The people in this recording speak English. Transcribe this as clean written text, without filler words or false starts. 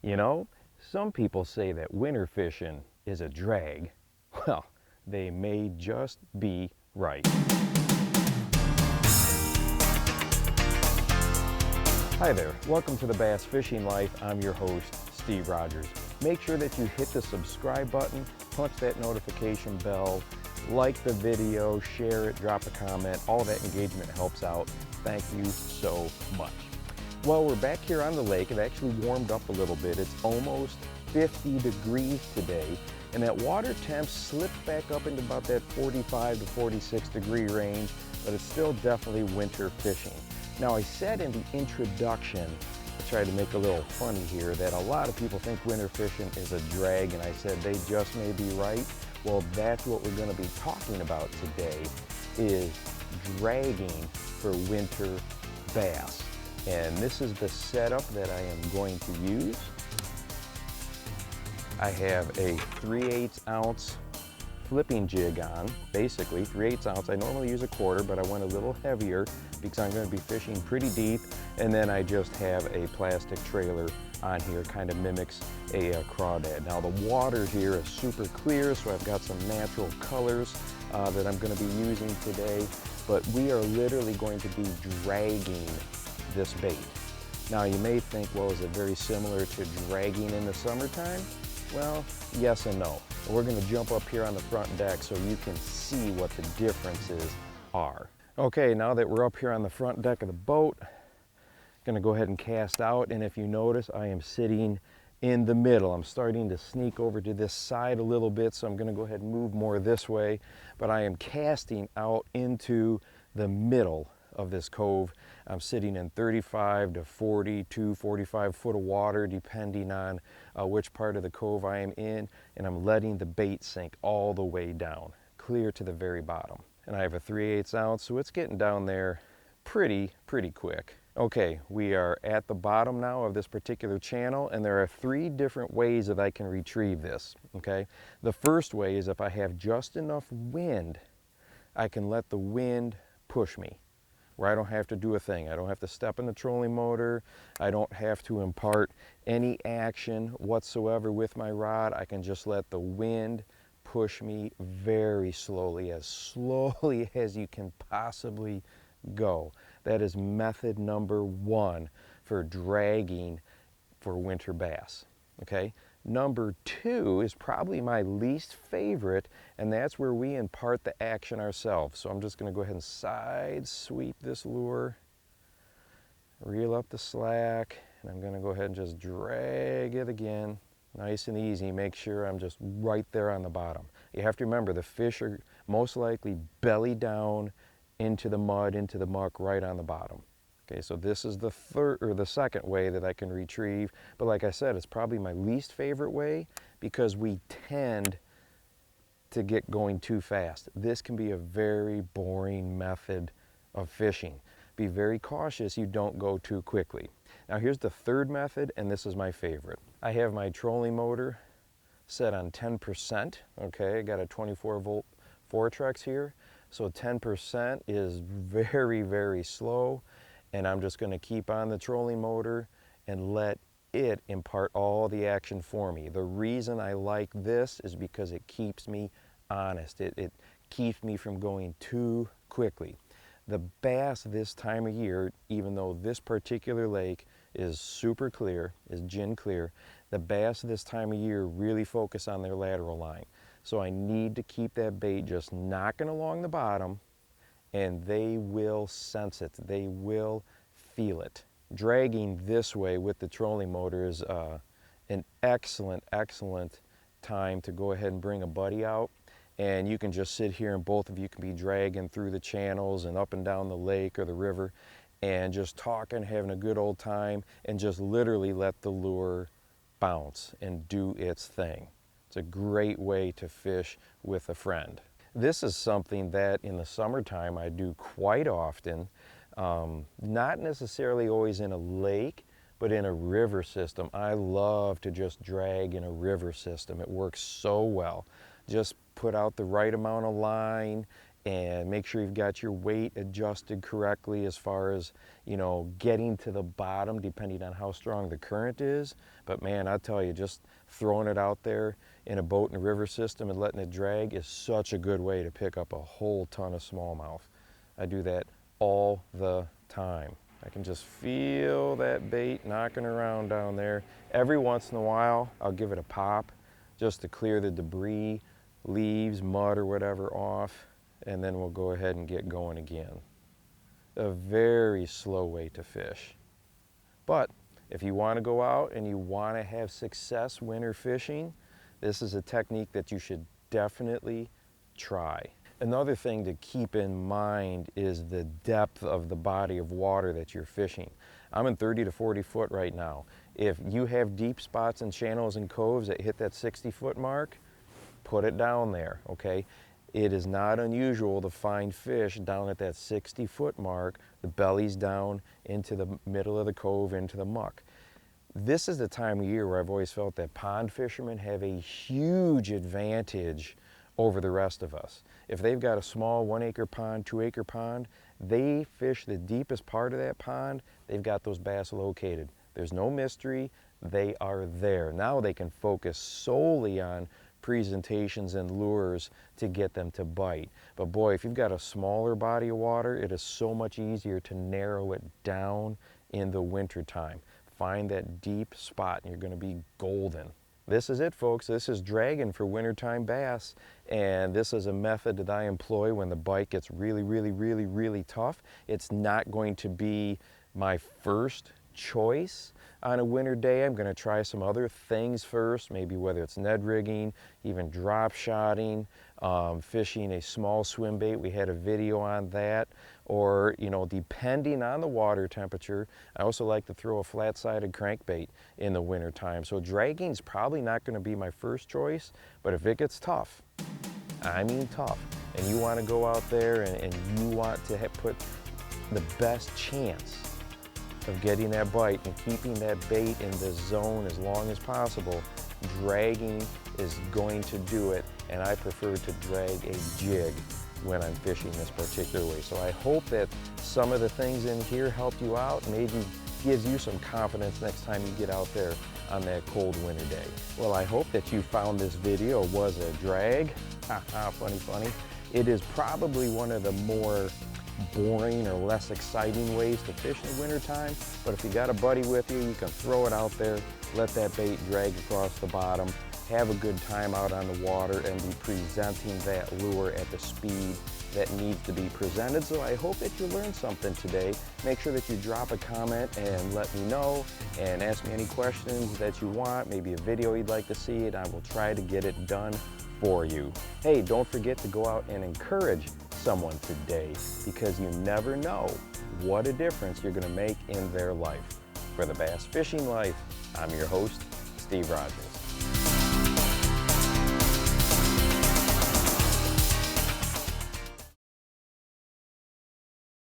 You know, some people say that winter fishing is a drag. Well, they may just be right. Hi there, welcome to the Bass Fishing Life. I'm your host, Steve Rogers. Make sure that you hit the subscribe button, punch that notification bell, like the video, share it, drop a comment. All that engagement helps out. Thank you so much. Well, we're back here on the lake. It actually warmed up a little bit. It's almost 50 degrees today, and that water temp slipped back up into about that 45 to 46 degree range, but it's still definitely winter fishing. Now, I said in the introduction, I tried to make a little funny here, that a lot of people think winter fishing is a drag, and I said they just may be right. Well, that's what we're going to be talking about today, is dragging for winter bass. And this is the setup that I am going to use. I have a 3/8 ounce flipping jig on, basically 3/8 ounce. I normally use a quarter, but I went a little heavier because I'm going to be fishing pretty deep. And then I just have a plastic trailer on here, kind of mimics a crawdad. Now the water here is super clear, so I've got some natural colors that I'm going to be using today. But we are literally going to be dragging this bait. Now you may think, well, is it very similar to dragging in the summertime? Well, yes and no. We're going to jump up here on the front deck so you can see what the differences are. Okay, now that we're up here on the front deck of the boat, I'm going to go ahead and cast out, and if you notice, I am sitting in the middle. I'm starting to sneak over to this side a little bit, so I'm going to go ahead and move more this way, but I am casting out into the middle of this cove. I'm sitting in 35 to 42, 45 foot of water, depending on which part of the cove I am in, and I'm letting the bait sink all the way down, clear to the very bottom. And I have a 3/8 ounce, so it's getting down there pretty quick. Okay, we are at the bottom now of this particular channel, and there are 3 different ways that I can retrieve this, okay? The first way is if I have just enough wind, I can let the wind push me, where I don't have to do a thing. I don't have to step in the trolling motor. I don't have to impart any action whatsoever with my rod. I can just let the wind push me very slowly as you can possibly go. That is method number 1 for dragging for winter bass, okay? Number 2 is probably my least favorite, and that's where we impart the action ourselves. So I'm just going to go ahead and side sweep this lure, reel up the slack, and I'm going to go ahead and just drag it again, nice and easy. Make sure I'm just right there on the bottom. You have to remember, the fish are most likely belly down into the mud, into the muck, right on the bottom. Okay, so this is the second way that I can retrieve, but like I said, it's probably my least favorite way because we tend to get going too fast. This can be a very boring method of fishing. Be very cautious you don't go too quickly. Now here's the third method, and this is my favorite. I have my trolling motor set on 10%, okay? I got a 24 volt Fortrex here, so 10% is very slow, and I'm just going to keep on the trolling motor and let it impart all the action for me. The reason I like this is because it keeps me honest. It keeps me from going too quickly. The bass this time of year, even though this particular lake is super clear, is gin clear, the bass this time of year really focus on their lateral line. So I need to keep that bait just knocking along the bottom, and they will sense it. They will feel it. Dragging this way with the trolling motor is an excellent time to go ahead and bring a buddy out, and you can just sit here and both of you can be dragging through the channels and up and down the lake or the river and just talking, having a good old time, and just literally let the lure bounce and do its thing. It's a great way to fish with a friend. This is something that in the summertime I do quite often, not necessarily always in a lake, but in a river system. I love to just drag in a river system. It works so well. Just put out the right amount of line and make sure you've got your weight adjusted correctly as far as, you know, getting to the bottom depending on how strong the current is. But man, I tell you, just throwing it out there in a boat in a river system and letting it drag is such a good way to pick up a whole ton of smallmouth. I do that all the time. I can just feel that bait knocking around down there. Every once in a while, I'll give it a pop just to clear the debris, leaves, mud, or whatever off, and then we'll go ahead and get going again. A very slow way to fish. But if you want to go out and you want to have success winter fishing, this is a technique that you should definitely try. Another thing to keep in mind is the depth of the body of water that you're fishing. I'm in 30 to 40 foot right now. If you have deep spots and channels and coves that hit that 60-foot mark, put it down there, okay? It is not unusual to find fish down at that 60-foot mark, the belly's down into the middle of the cove, into the muck. This is the time of year where I've always felt that pond fishermen have a huge advantage over the rest of us. If they've got a small 1-acre pond, 2-acre pond, they fish the deepest part of that pond, they've got those bass located. There's no mystery, they are there. Now they can focus solely on presentations and lures to get them to bite. But boy, if you've got a smaller body of water, it is so much easier to narrow it down in the winter time. Find that deep spot and you're going to be golden. This is it, folks. This is dragging for wintertime bass, and this is a method that I employ when the bite gets really tough. It's not going to be my first choice on a winter day. I'm going to try some other things first, maybe whether it's Ned rigging, even drop shotting, fishing a small swim bait. We had a video on that. Or, you know, depending on the water temperature, I also like to throw a flat-sided crankbait in the winter time. So dragging's probably not going to be my first choice, but if it gets tough, I mean tough, and you want to go out there and you want to put the best chance of getting that bite and keeping that bait in the zone as long as possible, dragging is going to do it, and I prefer to drag a jig when I'm fishing this particular way. So I hope that some of the things in here helped you out, maybe gives you some confidence next time you get out there on that cold winter day. Well, I hope that you found this video was a drag. Haha, funny. It is probably one of the more boring or less exciting ways to fish in the wintertime, but if you got a buddy with you, you can throw it out there, let that bait drag across the bottom, have a good time out on the water, and be presenting that lure at the speed that needs to be presented. So I hope that you learned something today. Make sure that you drop a comment and let me know, and ask me any questions that you want, maybe a video you'd like to see, and I will try to get it done for you. Hey, don't forget to go out and encourage someone today, because you never know what a difference you're going to make in their life. For the Bass Fishing Life, I'm your host, Steve Rogers.